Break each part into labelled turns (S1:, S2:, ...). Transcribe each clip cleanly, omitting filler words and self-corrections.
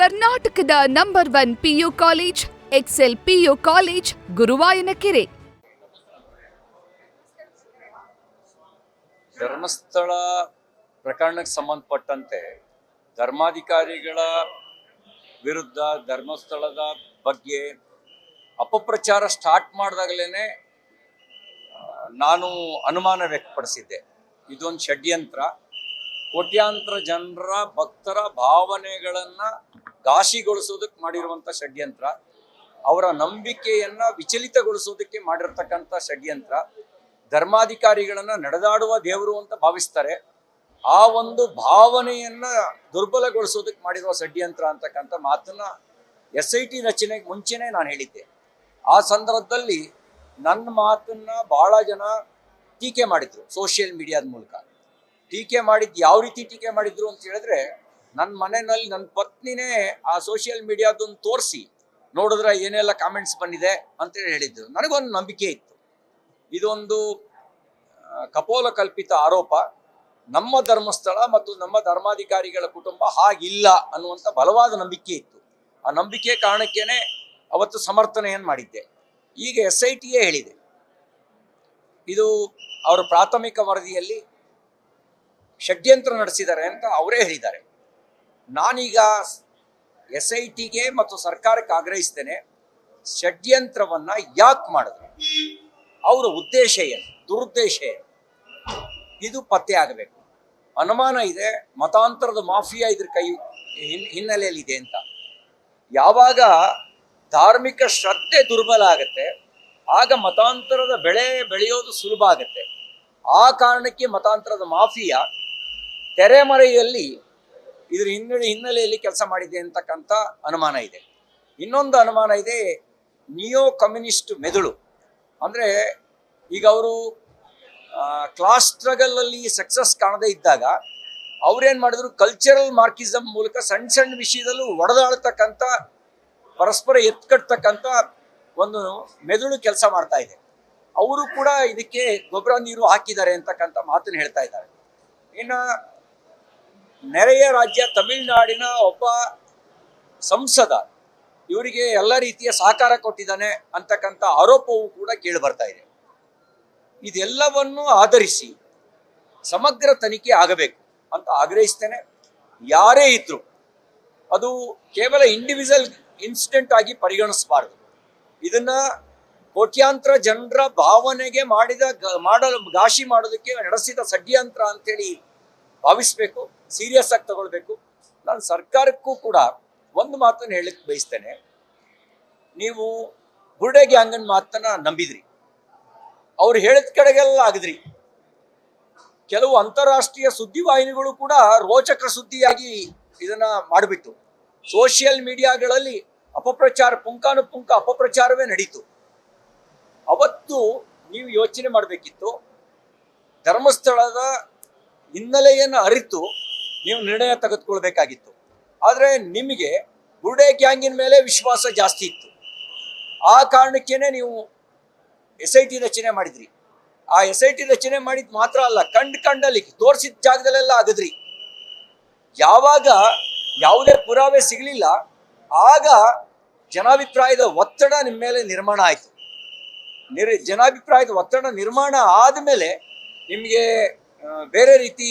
S1: ಕರ್ನಾಟಕದ number 1 PU college Excel PU college Guruvayanakere.
S2: Dharmasthala ಪ್ರಕರಣಕ್ಕೆ ಸಂಬಂಧಪಟ್ಟಂತೆ ಧರ್ಮಾಧಿಕಾರಿಗಳ ವಿರುದ್ಧ ಧರ್ಮಸ್ಥಳದ ಬಗ್ಗೆ ಅಪಪ್ರಚಾರ ಸ್ಟಾರ್ಟ್ ಮಾಡಿದಾಗಲೇ ನಾನು ಅನುಮಾನ ವ್ಯಕ್ತಪಡಿಸಿದ್ದೆ. ಇದೊಂದು ಷಡ್ಯಂತ್ರ, ಕೋಟ್ಯಾಂತರ ಜನರ ಭಕ್ತರ ಭಾವನೆಗಳನ್ನು ಘಾಸಿಗೊಳಿಸೋದಕ್ಕೆ ಮಾಡಿರುವಂಥ ಷಡ್ಯಂತ್ರ, ಅವರ ನಂಬಿಕೆಯನ್ನು ವಿಚಲಿತಗೊಳಿಸೋದಕ್ಕೆ ಮಾಡಿರ್ತಕ್ಕಂಥ ಷಡ್ಯಂತ್ರ. ಧರ್ಮಾಧಿಕಾರಿಗಳನ್ನು ನಡೆದಾಡುವ ದೇವರು ಅಂತ ಭಾವಿಸ್ತಾರೆ, ಆ ಒಂದು ಭಾವನೆಯನ್ನು ದುರ್ಬಲಗೊಳಿಸೋದಕ್ಕೆ ಮಾಡಿರುವ ಷಡ್ಯಂತ್ರ ಅಂತಕ್ಕಂಥ ಮಾತನ್ನು SIT ರಚನೆಗೆ ಮುಂಚೆನೇ ನಾನು ಹೇಳಿದ್ದೆ. ಆ ಸಂದರ್ಭದಲ್ಲಿ ನನ್ನ ಮಾತನ್ನು ಭಾಳ ಜನ ಟೀಕೆ ಮಾಡಿದ್ರು ಸೋಷಿಯಲ್ ಮೀಡಿಯಾದ ಮೂಲಕ. ಟೀಕೆ ಮಾಡಿದ್ದು ಯಾವ ರೀತಿ ಟೀಕೆ ಮಾಡಿದ್ರು ಅಂತ ಹೇಳಿದ್ರೆ, ನನ್ನ ಮನೆಯಲ್ಲಿ ನನ್ನ ಪತ್ನಿನೇ ಆ ಸೋಷಿಯಲ್ ಮೀಡಿಯಾದೊಂದು ತೋರಿಸಿ ನೋಡಿದ್ರೆ ಏನೆಲ್ಲ ಕಾಮೆಂಟ್ಸ್ ಬಂದಿದೆ ಅಂತೇಳಿ ಹೇಳಿದ್ರು. ನನಗೊಂದು ನಂಬಿಕೆ ಇತ್ತು, ಇದೊಂದು ಕಪೋಲ ಕಲ್ಪಿತ ಆರೋಪ, ನಮ್ಮ ಧರ್ಮಸ್ಥಳ ಮತ್ತು ನಮ್ಮ ಧರ್ಮಾಧಿಕಾರಿಗಳ ಕುಟುಂಬ ಹಾಗಿಲ್ಲ ಅನ್ನುವಂಥ ಬಲವಾದ ನಂಬಿಕೆ ಇತ್ತು. ಆ ನಂಬಿಕೆ ಕಾರಣಕ್ಕೇನೆ ಅವತ್ತು ಸಮರ್ಥನೆಯನ್ನು ಮಾಡಿದ್ದೆ. ಈಗ SITಯೇ ಹೇಳಿದೆ, ಇದು ಅವರ ಪ್ರಾಥಮಿಕ ವರದಿಯಲ್ಲಿ ಷಡ್ಯಂತ್ರ ನಡೆಸಿದ್ದಾರೆ ಅಂತ ಅವರೇ ಹೇಳಿದ್ದಾರೆ. ನಾನೀಗ SITಗೆ ಮತ್ತು ಸರ್ಕಾರಕ್ಕೆ ಆಗ್ರಹಿಸ್ತೇನೆ, ಷಡ್ಯಂತ್ರವನ್ನು ಯಾಕೆ ಮಾಡಿದ್ರು, ಅವರ ಉದ್ದೇಶ ಏನು, ದುರುದ್ದೇಶ ಏನು, ಇದು ಪತ್ತೆ ಆಗಬೇಕು. ಅನುಮಾನ ಇದೆ ಮತಾಂತರದ ಮಾಫಿಯಾ ಇದ್ರ ಹಿನ್ನೆಲೆಯಲ್ಲಿದೆ ಅಂತ. ಯಾವಾಗ ಧಾರ್ಮಿಕ ಶ್ರದ್ಧೆ ದುರ್ಬಲ ಆಗುತ್ತೆ ಆಗ ಮತಾಂತರದ ಬೆಳೆಯೋದು ಸುಲಭ ಆಗುತ್ತೆ. ಆ ಕಾರಣಕ್ಕೆ ಮತಾಂತರದ ಮಾಫಿಯಾ ತೆರೆಮರೆಯಲ್ಲಿ ಇದ್ರ ಹಿನ್ನೆಲೆಯಲ್ಲಿ ಕೆಲಸ ಮಾಡಿದೆ ಅಂತಕ್ಕಂಥ ಅನುಮಾನ ಇದೆ. ಇನ್ನೊಂದು ಅನುಮಾನ ಇದೆ, ನಿಯೋ ಕಮ್ಯುನಿಸ್ಟ್ ಮೆದುಳು. ಅಂದರೆ ಈಗ ಅವರು ಕ್ಲಾಸ್ ಸ್ಟ್ರಗಲಲ್ಲಿ ಸಕ್ಸಸ್ ಕಾಣದೇ ಇದ್ದಾಗ ಅವ್ರೇನು ಮಾಡಿದ್ರು, ಕಲ್ಚರಲ್ ಮಾರ್ಕಿಸಮ್ ಮೂಲಕ ಸಣ್ಣ ಸಣ್ಣ ವಿಷಯದಲ್ಲೂ ಒಡೆದಾಡ್ತಕ್ಕಂಥ, ಪರಸ್ಪರ ಎತ್ಕಟ್ತಕ್ಕಂಥ ಒಂದು ಮೆದುಳು ಕೆಲಸ ಮಾಡ್ತಾ ಇದೆ. ಅವರು ಕೂಡ ಇದಕ್ಕೆ ಗೊಬ್ಬರ ನೀರು ಹಾಕಿದ್ದಾರೆ ಅಂತಕ್ಕಂಥ ಮಾತನ್ನು ಹೇಳ್ತಾ ಇದ್ದಾರೆ. ಇನ್ನು ನೆರೆಯ ರಾಜ್ಯ ತಮಿಳುನಾಡಿನ ಒಬ್ಬ ಸಂಸದ ಇವರಿಗೆ ಎಲ್ಲ ರೀತಿಯ ಸಹಕಾರ ಕೊಟ್ಟಿದ್ದಾನೆ ಅಂತಕ್ಕಂಥ ಆರೋಪವೂ ಕೂಡ ಕೇಳಿ ಬರ್ತಾ ಇದೆ. ಇದೆಲ್ಲವನ್ನು ಆಧರಿಸಿ ಸಮಗ್ರ ತನಿಖೆ ಆಗಬೇಕು ಅಂತ ಆಗ್ರಹಿಸ್ತೇನೆ. ಯಾರೇ ಇದ್ರು ಅದು ಕೇವಲ ಇಂಡಿವಿಜುವಲ್ ಇನ್ಸಿಡೆಂಟ್ ಆಗಿ ಪರಿಗಣಿಸಬಾರ್ದು. ಇದನ್ನ ಕೋಟ್ಯಾಂತರ ಜನರ ಭಾವನೆಗೆ ಘಾಸಿ ಮಾಡೋದಕ್ಕೆ ನಡೆಸಿದ ಷಡ್ಯಂತ್ರ ಅಂತೇಳಿ ಭಾವಿಸ್ಬೇಕು, ಸೀರಿಯಸ್ ಆಗಿ ತಗೊಳ್ಬೇಕು. ನಾನು ಸರ್ಕಾರಕ್ಕೂ ಕೂಡ ಒಂದು ಮಾತನ್ನು ಹೇಳಕ್ಕೆ ಬಯಸ್ತೇನೆ, ನೀವು ಬುರ್ಡೆ ಗ್ಯಾಂಗನ್ ಮಾತನ್ನ ನಂಬಿದ್ರಿ, ಅವ್ರು ಹೇಳಿದ ಕಡೆಗೆಲ್ಲ ಆಗಿದ್ರಿ. ಕೆಲವು ಅಂತಾರಾಷ್ಟ್ರೀಯ ಸುದ್ದಿವಾಹಿನಿಗಳು ಕೂಡ ರೋಚಕ ಸುದ್ದಿಯಾಗಿ ಇದನ್ನ ಮಾಡಿಬಿಟ್ಟು ಸೋಷಿಯಲ್ ಮೀಡಿಯಾಗಳಲ್ಲಿ ಅಪಪ್ರಚಾರ, ಪುಂಖಾನುಪುಂಖ ಅಪಪ್ರಚಾರವೇ ನಡೀತು. ಅವತ್ತು ನೀವು ಯೋಚನೆ ಮಾಡಬೇಕಿತ್ತು, ಧರ್ಮಸ್ಥಳದ ಹಿನ್ನೆಲೆಯನ್ನು ಅರಿತು ನೀವು ನಿರ್ಣಯ ತೆಗೆದುಕೊಳ್ಬೇಕಾಗಿತ್ತು. ಆದರೆ ನಿಮಗೆ ಬುರ್ಡೆ ಗ್ಯಾಂಗಿನ ಮೇಲೆ ವಿಶ್ವಾಸ ಜಾಸ್ತಿ ಇತ್ತು. ಆ ಕಾರಣಕ್ಕೇನೆ ನೀವು SIT ರಚನೆ ಮಾಡಿದ್ರಿ. ಆ SIT ರಚನೆ ಮಾಡಿದ್ ಮಾತ್ರ ಅಲ್ಲ, ಕಂಡಲ್ಲಿ ತೋರಿಸಿದ ಜಾಗದಲ್ಲೆಲ್ಲ ಆಗದ್ರಿ. ಯಾವಾಗ ಯಾವುದೇ ಪುರಾವೆ ಸಿಗಲಿಲ್ಲ ಆಗ ಜನಾಭಿಪ್ರಾಯದ ಒತ್ತಡ ನಿಮ್ಮ ಮೇಲೆ ನಿರ್ಮಾಣ ಆಯಿತು. ಜನಾಭಿಪ್ರಾಯದ ಒತ್ತಡ ನಿರ್ಮಾಣ ಆದಮೇಲೆ ನಿಮಗೆ ಬೇರೆ ರೀತಿ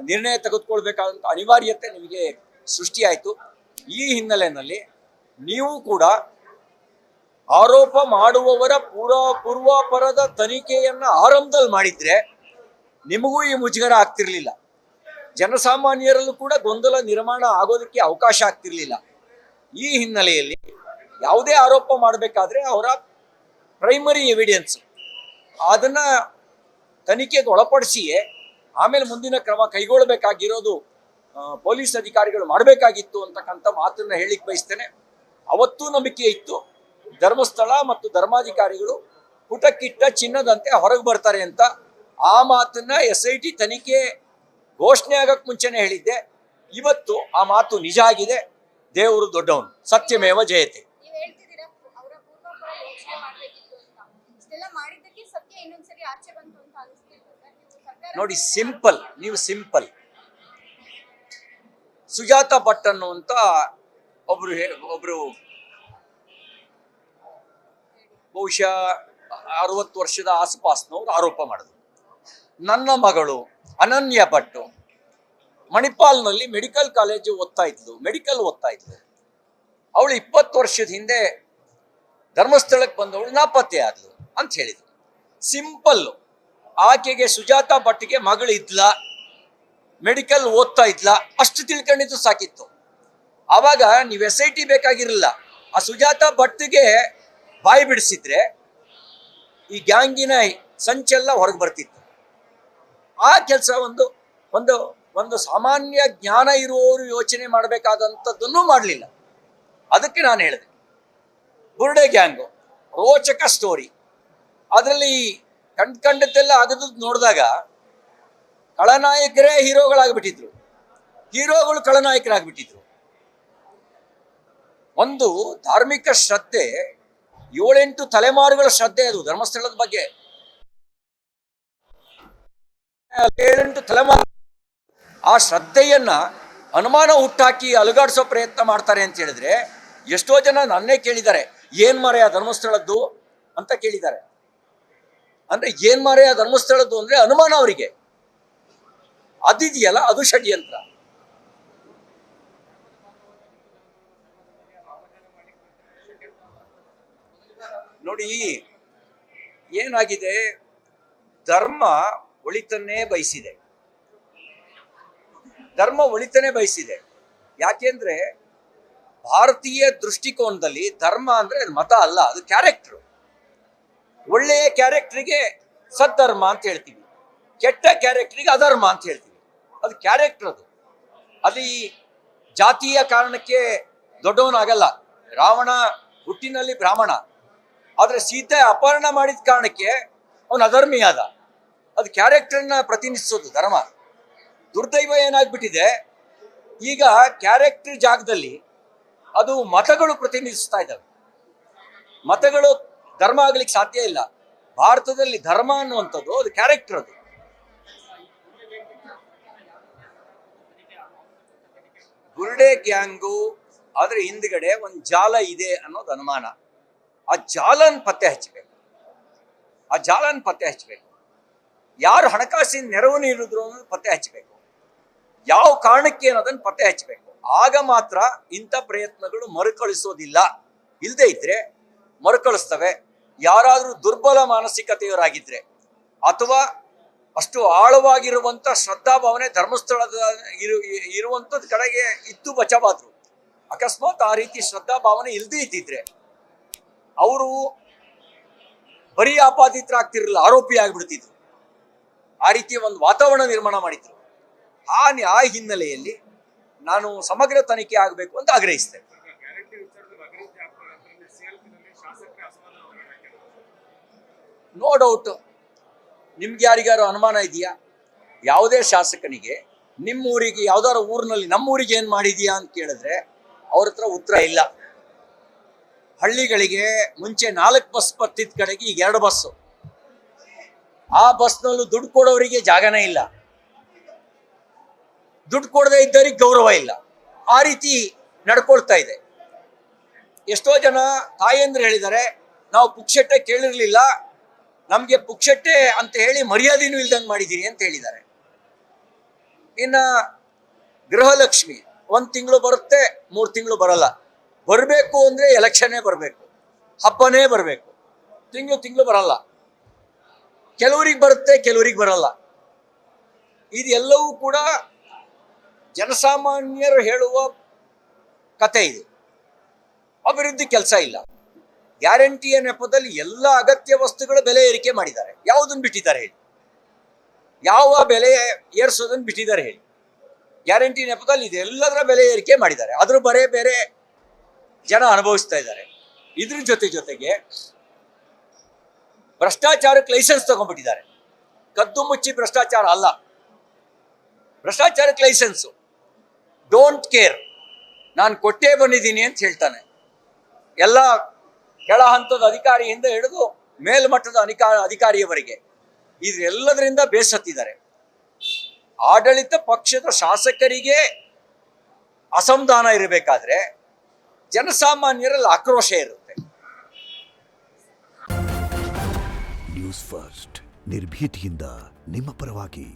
S2: ನಿರ್ಣಯ ತೆಗೆದುಕೊಳ್ಬೇಕಾದಂಥ ಅನಿವಾರ್ಯತೆ ನಿಮಗೆ ಸೃಷ್ಟಿಯಾಯಿತು. ಈ ಹಿನ್ನೆಲೆಯಲ್ಲಿ ನೀವು ಕೂಡ ಆರೋಪ ಮಾಡುವವರ ಪೂರ್ವಾಪರದ ತನಿಖೆಯನ್ನು ಆರಂಭದಲ್ಲಿ ಮಾಡಿದ್ರೆ ನಿಮಗೂ ಈ ಮುಜುಗರ ಆಗ್ತಿರ್ಲಿಲ್ಲ, ಜನಸಾಮಾನ್ಯರಲ್ಲೂ ಕೂಡ ಗೊಂದಲ ನಿರ್ಮಾಣ ಆಗೋದಕ್ಕೆ ಅವಕಾಶ ಆಗ್ತಿರ್ಲಿಲ್ಲ. ಈ ಹಿನ್ನೆಲೆಯಲ್ಲಿ ಯಾವುದೇ ಆರೋಪ ಮಾಡಬೇಕಾದ್ರೆ ಅವರ ಪ್ರೈಮರಿ ಎವಿಡೆನ್ಸ್ ಅದನ್ನ ತನಿಖೆಗೆ ಒಳಪಡಿಸಿಯೇ ಆಮೇಲೆ ಮುಂದಿನ ಕ್ರಮ ಕೈಗೊಳ್ಳಬೇಕಾಗಿರೋದು ಪೊಲೀಸ್ ಅಧಿಕಾರಿಗಳು ಮಾಡಬೇಕಾಗಿತ್ತು ಅಂತಕ್ಕಂಥ ಮಾತನ್ನ ಹೇಳಿಕ್ ಬಯಸ್ತೇನೆ. ಅವತ್ತೂ ನಂಬಿಕೆ ಇತ್ತು, ಧರ್ಮಸ್ಥಳ ಮತ್ತು ಧರ್ಮಾಧಿಕಾರಿಗಳು ಪುಟಕ್ಕಿಟ್ಟ ಚಿನ್ನದಂತೆ ಹೊರಗೆ ಬರ್ತಾರೆ ಅಂತ. ಆ ಮಾತನ್ನ SIT ತನಿಖೆ ಘೋಷಣೆ ಆಗಕ್ಕೆ ಮುಂಚೆನೆ ಹೇಳಿದ್ದೆ. ಇವತ್ತು ಆ ಮಾತು ನಿಜ ಆಗಿದೆ. ದೇವರು ದೊಡ್ಡವನು, ಸತ್ಯಮೇವ ಜಯತೆ. ನೋಡಿ, ನೀವು ಸಿಂಪಲ್ ಸುಜಾತ ಭಟ್ ಅನ್ನುವಂತ ಒಬ್ರು ಬಹುಶಃ 60 ವರ್ಷದ ಆಸುಪಾಸಿನವ್ರು ಆರೋಪ ಮಾಡಿದ್ರು. ನನ್ನ ಮಗಳು ಅನನ್ಯ ಭಟ್ ಮಣಿಪಾಲ್ನಲ್ಲಿ ಮೆಡಿಕಲ್ ಕಾಲೇಜು ಮೆಡಿಕಲ್ ಓದ್ತಾ ಇದ್ಲು. ಅವಳು 20 ವರ್ಷದ ಹಿಂದೆ ಧರ್ಮಸ್ಥಳಕ್ಕೆ ಬಂದವಳು ನಾಪತ್ತೆ ಆದ್ಲು ಅಂತ ಹೇಳಿದ್ರು. ಸಿಂಪಲ್. ಆಕೆಗೆ ಸುಜಾತ ಭಟ್ಗೆ ಮಗಳು ಇದ್ಲ, ಮೆಡಿಕಲ್ ಓದ್ತಾ ಇದ್ಲ, ಅಷ್ಟು ತಿಳ್ಕೊಂಡಿದ್ದು ಸಾಕಿತ್ತು. ಆವಾಗ ನೀವು SIT ಬೇಕಾಗಿರಲಿಲ್ಲ. ಆ ಸುಜಾತ ಭಟ್ಗೆ ಬಾಯಿ ಬಿಡಿಸಿದ್ರೆ ಈ ಗ್ಯಾಂಗಿನ ಸಂಚೆಲ್ಲ ಹೊರಗೆ ಬರ್ತಿತ್ತು. ಆ ಕೆಲಸ ಒಂದು ಸಾಮಾನ್ಯ ಜ್ಞಾನ ಇರುವವರು ಯೋಚನೆ ಮಾಡಬೇಕಾದಂಥದ್ದನ್ನು ಮಾಡಲಿಲ್ಲ. ಅದಕ್ಕೆ ನಾನು ಹೇಳಿದೆ, ಬುರ್ಡೆ ಗ್ಯಾಂಗು ರೋಚಕ ಸ್ಟೋರಿ. ಅದರಲ್ಲಿ ಕಂಡದ್ದೆಲ್ಲ ಆಗದು ನೋಡಿದಾಗ ಖಳನಾಯಕರೇ ಹೀರೋಗಳಾಗ್ಬಿಟ್ಟಿದ್ರು, ಹೀರೋಗಳು ಖಳನಾಯಕರಾಗ್ಬಿಟ್ಟಿದ್ರು. ಒಂದು ಧಾರ್ಮಿಕ ಶ್ರದ್ಧೆ, 7-8 ತಲೆಮಾರುಗಳ ಶ್ರದ್ಧೆ ಅದು ಧರ್ಮಸ್ಥಳದ ಬಗ್ಗೆ. 7-8 ತಲೆಮಾರು ಆ ಶ್ರದ್ಧೆಯನ್ನ ಅನುಮಾನ ಹುಟ್ಟಾಕಿ ಅಲುಗಾಡಿಸೋ ಪ್ರಯತ್ನ ಮಾಡ್ತಾರೆ ಅಂತ ಹೇಳಿದ್ರೆ, ಎಷ್ಟೋ ಜನ ನನ್ನೇ ಕೇಳಿದ್ದಾರೆ, ಏನ್ ಮಾರೆ ಆ ಧರ್ಮಸ್ಥಳದ್ದು ಅಂತ ಕೇಳಿದ್ದಾರೆ. ಅಂದ್ರೆ ಏನ್ ಮಾರೆ ಆ ಧರ್ಮಸ್ಥಳದ್ದು ಅಂದ್ರೆ ಅನುಮಾನ ಅವರಿಗೆ. ಅದಿದೆಯಲ್ಲ, ಅದು ಷಡ್ಯಂತ್ರ. ನೋಡಿ ಏನಾಗಿದೆ, ಧರ್ಮ ಒಳಿತನ್ನೇ ಬಯಸಿದೆ. ಯಾಕೆಂದ್ರೆ ಭಾರತೀಯ ದೃಷ್ಟಿಕೋನದಲ್ಲಿ ಧರ್ಮ ಅಂದ್ರೆ ಅದು ಮತ ಅಲ್ಲ, ಅದು ಕ್ಯಾರೆಕ್ಟರ್. ಒಳ್ಳೆಯ ಕ್ಯಾರೆಕ್ಟರ್ಗೆ ಸದ್ಧರ್ಮ ಅಂತ ಹೇಳ್ತೀವಿ, ಕೆಟ್ಟ ಕ್ಯಾರೆಕ್ಟರ್ಗೆ ಅಧರ್ಮ ಅಂತ ಹೇಳ್ತೀವಿ. ಅದು ಕ್ಯಾರೆಕ್ಟರ್. ಅಲ್ಲಿ ಜಾತಿಯ ಕಾರಣಕ್ಕೆ ದೊಡ್ಡವನಾಗಲ್ಲ. ರಾವಣ ಹುಟ್ಟಿನಲ್ಲಿ ಬ್ರಾಹ್ಮಣ, ಆದ್ರೆ ಸೀತೆ ಅಪಹರಣ ಮಾಡಿದ ಕಾರಣಕ್ಕೆ ಅವನು ಅಧರ್ಮಿಯಾದ. ಅದು ಕ್ಯಾರೆಕ್ಟರ್ನ ಪ್ರತಿನಿಧಿಸೋದು ಧರ್ಮ. ದುರ್ದೈವ ಏನಾಗ್ಬಿಟ್ಟಿದೆ, ಈಗ ಕ್ಯಾರೆಕ್ಟರ್ ಜಾಗದಲ್ಲಿ ಅದು ಮತಗಳು ಪ್ರತಿನಿಧಿಸ್ತಾ ಇದ್ದಾವೆ. ಮತಗಳು ಧರ್ಮ ಆಗ್ಲಿಕ್ಕೆ ಸಾಧ್ಯ ಇಲ್ಲ. ಭಾರತದಲ್ಲಿ ಧರ್ಮ ಅನ್ನುವಂಥದ್ದು ಅದು ಕ್ಯಾರೆಕ್ಟರ್. ಅದು ಬುರ್ಡೆ ಗ್ಯಾಂಗು ಆದ್ರೆ ಹಿಂದ್ಗಡೆ ಒಂದು ಜಾಲ ಇದೆ ಅನ್ನೋದು ಅನುಮಾನ. ಆ ಜಾಲನ್ ಪತ್ತೆ ಹಚ್ಚಬೇಕು. ಯಾರು ಹಣಕಾಸಿನ ನೆರವು ನೀಡಿದ್ರು ಅನ್ನೋದು ಪತ್ತೆ ಹಚ್ಚಬೇಕು. ಯಾವ ಕಾರಣಕ್ಕೆ ಅನ್ನೋದನ್ನು ಪತ್ತೆ ಹಚ್ಚಬೇಕು. ಆಗ ಮಾತ್ರ ಇಂಥ ಪ್ರಯತ್ನಗಳು ಮರುಕಳಿಸೋದಿಲ್ಲ. ಇಲ್ಲದೆ ಇದ್ರೆ ಮರುಕಳಿಸ್ತವೆ. ಯಾರಾದ್ರೂ ದುರ್ಬಲ ಮಾನಸಿಕತೆಯವರಾಗಿದ್ರೆ ಅಥವಾ ಅಷ್ಟು ಆಳವಾಗಿರುವಂತ ಶ್ರದ್ಧಾಭಾವನೆ ಧರ್ಮಸ್ಥಳದ ಇರುವಂತದ್ ಕಡೆಗೆ ಇತ್ತು ಬಚಾವಾದ್ರು, ಅಕಸ್ಮಾತ್ ಆ ರೀತಿ ಶ್ರದ್ಧಾಭಾವನೆ ಇಲ್ಲದೇ ಇದ್ದಿದ್ರೆ ಅವರು ಬರೀ ಆಪಾದಿತರಾಗ್ತಿರಲಿಲ್ಲ, ಆರೋಪಿ ಆಗ್ಬಿಡ್ತಿದ್ರು. ಆ ರೀತಿಯ ಒಂದು ವಾತಾವರಣ ನಿರ್ಮಾಣ ಮಾಡಿದ್ರು. ಆ ಹಿನ್ನೆಲೆಯಲ್ಲಿ ನಾನು ಸಮಗ್ರ ತನಿಖೆ ಆಗಬೇಕು ಅಂತ ಆಗ್ರಹಿಸ್ತೇನೆ. No doubt. ನಿಮ್ಗೆ ಯಾರಿಗಾರು ಅನುಮಾನ ಇದೆಯಾ? ಯಾವುದೇ ಶಾಸಕನಿಗೆ ನಿಮ್ಮೂರಿಗೆ ಯಾವ್ದಾರ ಊರಿನಲ್ಲಿ ನಮ್ಮೂರಿಗೆ ಏನ್ ಮಾಡಿದ್ಯಾ ಅಂತ ಕೇಳಿದ್ರೆ ಅವ್ರ ಹತ್ರ ಉತ್ತರ ಇಲ್ಲ. ಹಳ್ಳಿಗಳಿಗೆ ಮುಂಚೆ 4 ಬಸ್ ಬರ್ತಿದ್ದ ಕಡೆಗೆ ಈಗ 2 ಬಸ್ಸು. ಆ ಬಸ್ನಲ್ಲೂ ದುಡ್ಡು ಕೊಡೋರಿಗೆ ಜಾಗನೇ ಇಲ್ಲ, ದುಡ್ಡು ಕೊಡದೇ ಇದ್ದವ್ರಿಗೆ ಗೌರವ ಇಲ್ಲ. ಆ ರೀತಿ ನಡ್ಕೊಳ್ತಾ ಇದೆ. ಎಷ್ಟೋ ಜನ ತಾಯಂದ್ರು ಹೇಳಿದ್ದಾರೆ, ನಾವು ಪುಕ್ಷಟ್ಟೆ ಕೇಳಿರ್ಲಿಲ್ಲ, ನಮ್ಗೆ ಪುಕ್ಷಟ್ಟೆ ಅಂತ ಹೇಳಿ ಮರ್ಯಾದೆನೂ ಇಲ್ದಂಗೆ ಮಾಡಿದ್ದೀರಿ ಅಂತ ಹೇಳಿದ್ದಾರೆ. ಇನ್ನ ಗೃಹಲಕ್ಷ್ಮಿ 1 ತಿಂಗಳು ಬರುತ್ತೆ, 3 ತಿಂಗಳು ಬರಲ್ಲ. ಬರಬೇಕು ಅಂದ್ರೆ ಎಲೆಕ್ಷನ್ನೇ ಬರಬೇಕು, ಹಬ್ಬನೇ ಬರಬೇಕು. ತಿಂಗಳು ಬರಲ್ಲ. ಕೆಲವರಿಗೆ ಬರುತ್ತೆ, ಕೆಲವರಿಗೆ ಬರಲ್ಲ. ಇದೆಲ್ಲವೂ ಕೂಡ ಜನಸಾಮಾನ್ಯರು ಹೇಳುವ ಕತೆ. ಇದು ಅಭಿವೃದ್ಧಿ ಕೆಲಸ ಇಲ್ಲ. ಗ್ಯಾರಂಟಿಯ ನೆಪದಲ್ಲಿ ಎಲ್ಲ ಅಗತ್ಯ ವಸ್ತುಗಳ ಬೆಲೆ ಏರಿಕೆ ಮಾಡಿದ್ದಾರೆ. ಯಾವುದನ್ನು ಬಿಟ್ಟಿದ್ದಾರೆ ಹೇಳಿ? ಯಾವ ಬೆಲೆ ಏರಿಸೋದನ್ನು ಬಿಟ್ಟಿದ್ದಾರೆ ಹೇಳಿ? ಗ್ಯಾರಂಟಿ ನೆಪದಲ್ಲಿ ಇದೆಲ್ಲದರ ಬೆಲೆ ಏರಿಕೆ ಮಾಡಿದ್ದಾರೆ. ಅದ್ರ ಬೇರೆ ಜನ ಅನುಭವಿಸ್ತಾ ಇದ್ದಾರೆ. ಇದ್ರ ಜೊತೆಗೆ ಭ್ರಷ್ಟಾಚಾರಕ್ಕೆ ಲೈಸೆನ್ಸ್ ತಗೊಂಡ್ಬಿಟ್ಟಿದ್ದಾರೆ. ಕದ್ದು ಮುಚ್ಚಿ ಭ್ರಷ್ಟಾಚಾರ ಅಲ್ಲ, ಭ್ರಷ್ಟಾಚಾರಕ್ಕೆ ಲೈಸೆನ್ಸು. ಡೋಂಟ್ ಕೇರ್, ನಾನು ಕೊಟ್ಟೇ ಬಂದಿದ್ದೀನಿ ಅಂತ ಹೇಳ್ತಾನೆ. ಎಲ್ಲ ಕೆಳ ಹಂತದ ಅಧಿಕಾರಿಯಿಂದ ಹಿಡಿದು ಮೇಲ್ಮಟ್ಟದ ಅಧಿಕಾರಿಯವರೆಗೆ ಇದೆಲ್ಲದರಿಂದ ಬೇಸತ್ತಿದ್ದಾರೆ. ಆಡಳಿತ ಪಕ್ಷದ ಶಾಸಕರಿಗೆ ಅಸಮಾಧಾನ ಇರಬೇಕಾದ್ರೆ ಜನಸಾಮಾನ್ಯರಲ್ಲಿ ಆಕ್ರೋಶ ಇರುತ್ತೆ.
S3: ನ್ಯೂಸ್ ಫಸ್ಟ್ ನಿರ್ಭೀತಿಯಿಂದ ನಿಮ್ಮ ಪರವಾಗಿ.